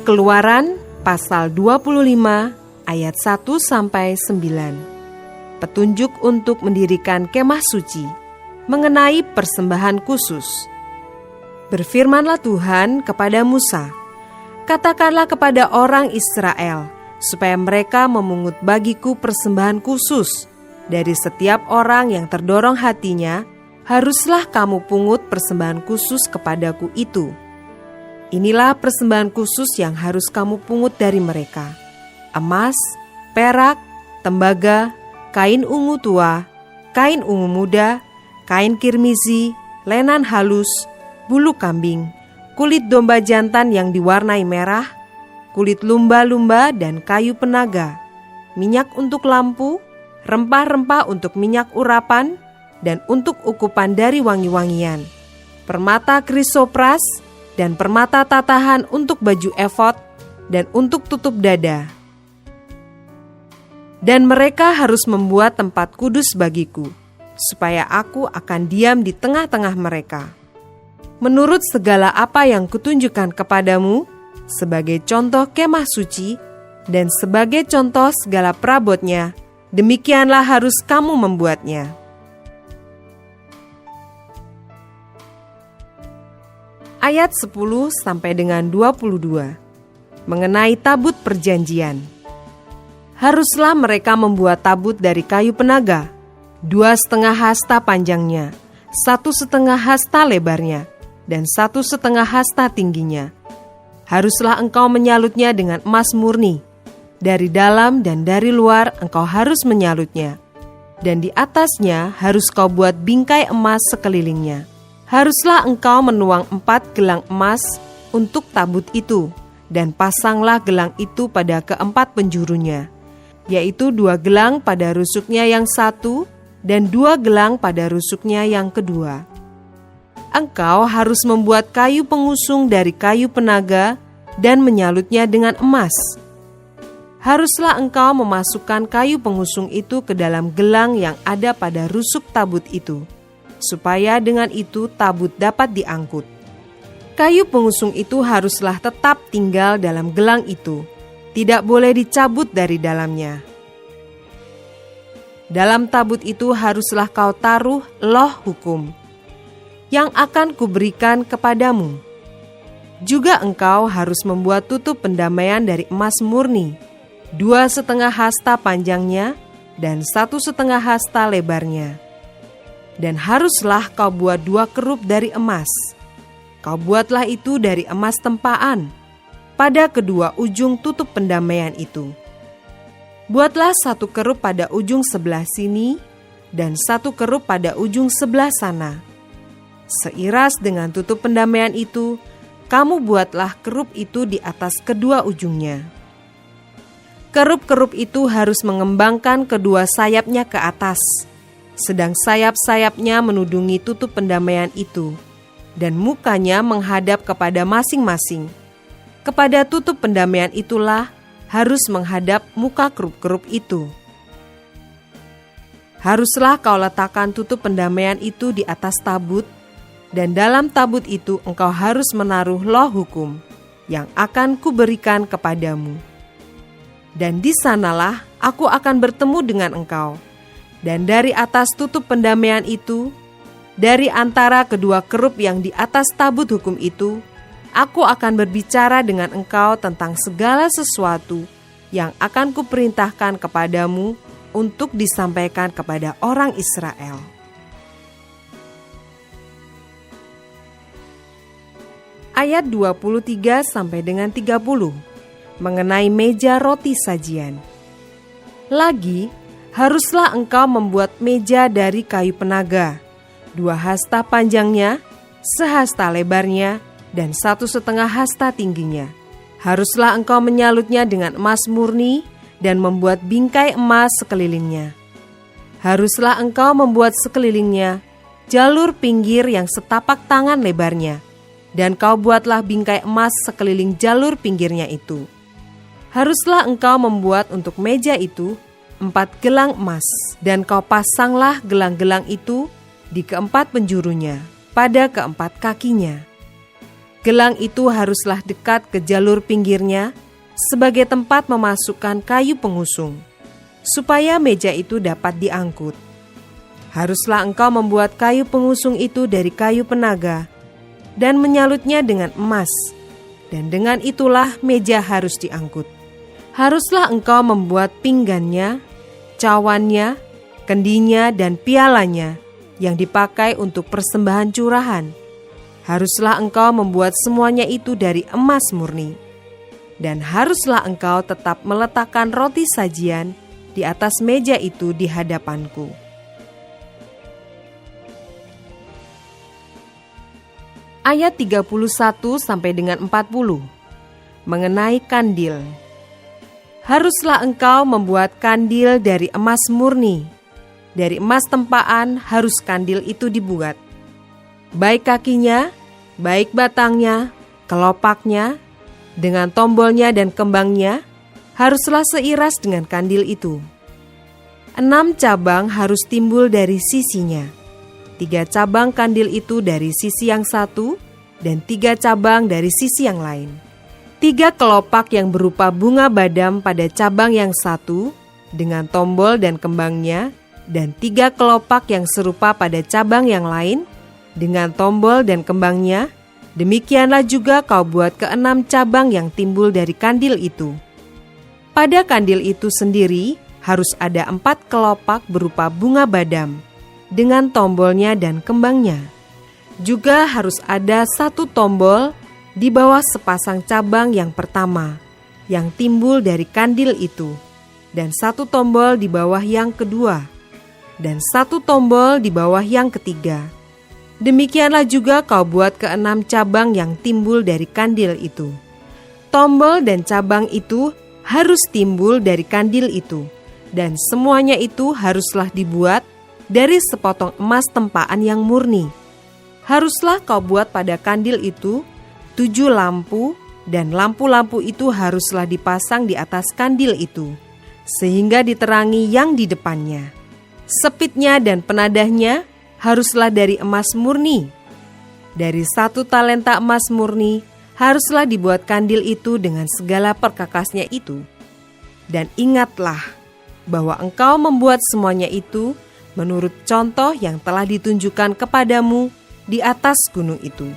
Keluaran pasal 25 ayat 1-9. Petunjuk untuk mendirikan kemah suci mengenai persembahan khusus. Berfirmanlah Tuhan kepada Musa, katakanlah kepada orang Israel, supaya mereka memungut bagiku persembahan khusus. Dari setiap orang yang terdorong hatinya, haruslah kamu pungut persembahan khusus kepadaku itu. Inilah persembahan khusus yang harus kamu pungut dari mereka: emas, perak, tembaga, kain ungu tua, kain ungu muda, kain kirmizi, lenan halus, bulu kambing, kulit domba jantan yang diwarnai merah, kulit lumba-lumba dan kayu penaga, minyak untuk lampu, rempah-rempah untuk minyak urapan, dan untuk ukupan dari wangi-wangian, permata krisopras, dan permata tatahan untuk baju efod, dan untuk tutup dada. Dan mereka harus membuat tempat kudus bagiku, supaya aku akan diam di tengah-tengah mereka. Menurut segala apa yang kutunjukkan kepadamu, sebagai contoh kemah suci, dan sebagai contoh segala perabotnya, demikianlah harus kamu membuatnya. Ayat 10-22 mengenai tabut perjanjian. Haruslah mereka membuat tabut dari kayu penaga, 2,5 hasta panjangnya, 1,5 hasta lebarnya, dan 1,5 hasta tingginya. Haruslah engkau menyalutnya dengan emas murni. Dari dalam dan dari luar engkau harus menyalutnya. Dan di atasnya harus kau buat bingkai emas sekelilingnya. Haruslah engkau menuang 4 gelang emas untuk tabut itu, dan pasanglah gelang itu pada keempat penjurunya, yaitu 2 gelang pada rusuknya yang satu, dan 2 gelang pada rusuknya yang kedua. Engkau harus membuat kayu pengusung dari kayu penaga, dan menyalutnya dengan emas. Haruslah engkau memasukkan kayu pengusung itu ke dalam gelang yang ada pada rusuk tabut itu, supaya dengan itu tabut dapat diangkut. Kayu pengusung itu haruslah tetap tinggal dalam gelang itu, tidak boleh dicabut dari dalamnya. Dalam tabut itu haruslah kau taruh loh hukum, yang akan kuberikan kepadamu. Juga engkau harus membuat tutup pendamaian dari emas murni, 2,5 hasta panjangnya, dan 1,5 hasta lebarnya. Dan haruslah kau buat 2 kerup dari emas. Kau buatlah itu dari emas tempaan, pada kedua ujung tutup pendamaian itu. Buatlah 1 kerup pada ujung sebelah sini, dan 1 kerup pada ujung sebelah sana. Seiras dengan tutup pendamaian itu, kamu buatlah kerup itu di atas kedua ujungnya. Kerup-kerup itu harus mengembangkan kedua sayapnya ke atas, sedang sayap-sayapnya menudungi tutup pendamaian itu, dan mukanya menghadap kepada masing-masing. Kepada tutup pendamaian itulah harus menghadap muka kerup-kerup itu. Haruslah kau letakkan tutup pendamaian itu di atas tabut, dan dalam tabut itu engkau harus menaruh loh hukum yang akan kuberikan kepadamu. Dan di sanalah aku akan bertemu dengan engkau. Dan dari atas tutup pendamaian itu, dari antara kedua kerup yang di atas tabut hukum itu, aku akan berbicara dengan engkau tentang segala sesuatu yang akan kuperintahkan kepadamu untuk disampaikan kepada orang Israel. Ayat 23-30 mengenai meja roti sajian. Lagi, haruslah engkau membuat meja dari kayu penaga, 2 hasta panjangnya, 1 hasta lebarnya, dan 1,5 hasta tingginya. Haruslah engkau menyalutnya dengan emas murni dan membuat bingkai emas sekelilingnya. Haruslah engkau membuat sekelilingnya jalur pinggir yang setapak tangan lebarnya, dan kau buatlah bingkai emas sekeliling jalur pinggirnya itu. Haruslah engkau membuat untuk meja itu 4 gelang emas, dan kau pasanglah gelang-gelang itu di keempat penjurunya, pada keempat kakinya. Gelang itu haruslah dekat ke jalur pinggirnya sebagai tempat memasukkan kayu pengusung, supaya meja itu dapat diangkut. Haruslah engkau membuat kayu pengusung itu dari kayu penaga dan menyalutnya dengan emas, dan dengan itulah meja harus diangkut. Haruslah engkau membuat pinggannya, cawannya, kendinya, dan pialanya yang dipakai untuk persembahan curahan. Haruslah engkau membuat semuanya itu dari emas murni. Dan haruslah engkau tetap meletakkan roti sajian di atas meja itu di hadapanku. Ayat 31 sampai dengan 40 mengenai kandil. Haruslah engkau membuat kandil dari emas murni. Dari emas tempaan harus kandil itu dibuat. Baik kakinya, baik batangnya, kelopaknya, dengan tombolnya dan kembangnya, haruslah seiras dengan kandil itu. 6 cabang harus timbul dari sisinya. 3 cabang kandil itu dari sisi yang satu, dan 3 cabang dari sisi yang lain. 3 kelopak yang berupa bunga badam pada cabang yang satu, dengan tombol dan kembangnya, dan 3 kelopak yang serupa pada cabang yang lain, dengan tombol dan kembangnya. Demikianlah juga kau buat ke-6 cabang yang timbul dari kandil itu. Pada kandil itu sendiri harus ada 4 kelopak berupa bunga badam, dengan tombolnya dan kembangnya. Juga harus ada 1 tombol di bawah sepasang cabang yang pertama, yang timbul dari kandil itu, dan 1 tombol di bawah yang kedua, dan 1 tombol di bawah yang ketiga. Demikianlah juga kau buat ke-6 cabang yang timbul dari kandil itu. Tombol dan cabang itu harus timbul dari kandil itu, dan semuanya itu haruslah dibuat dari sepotong emas tempaan yang murni. Haruslah kau buat pada kandil itu 7 lampu, dan lampu-lampu itu haruslah dipasang di atas kandil itu, sehingga diterangi yang di depannya. Sepitnya dan penadahnya haruslah dari emas murni. Dari 1 talenta emas murni haruslah dibuat kandil itu dengan segala perkakasnya itu. Dan ingatlah bahwa engkau membuat semuanya itu menurut contoh yang telah ditunjukkan kepadamu di atas gunung itu.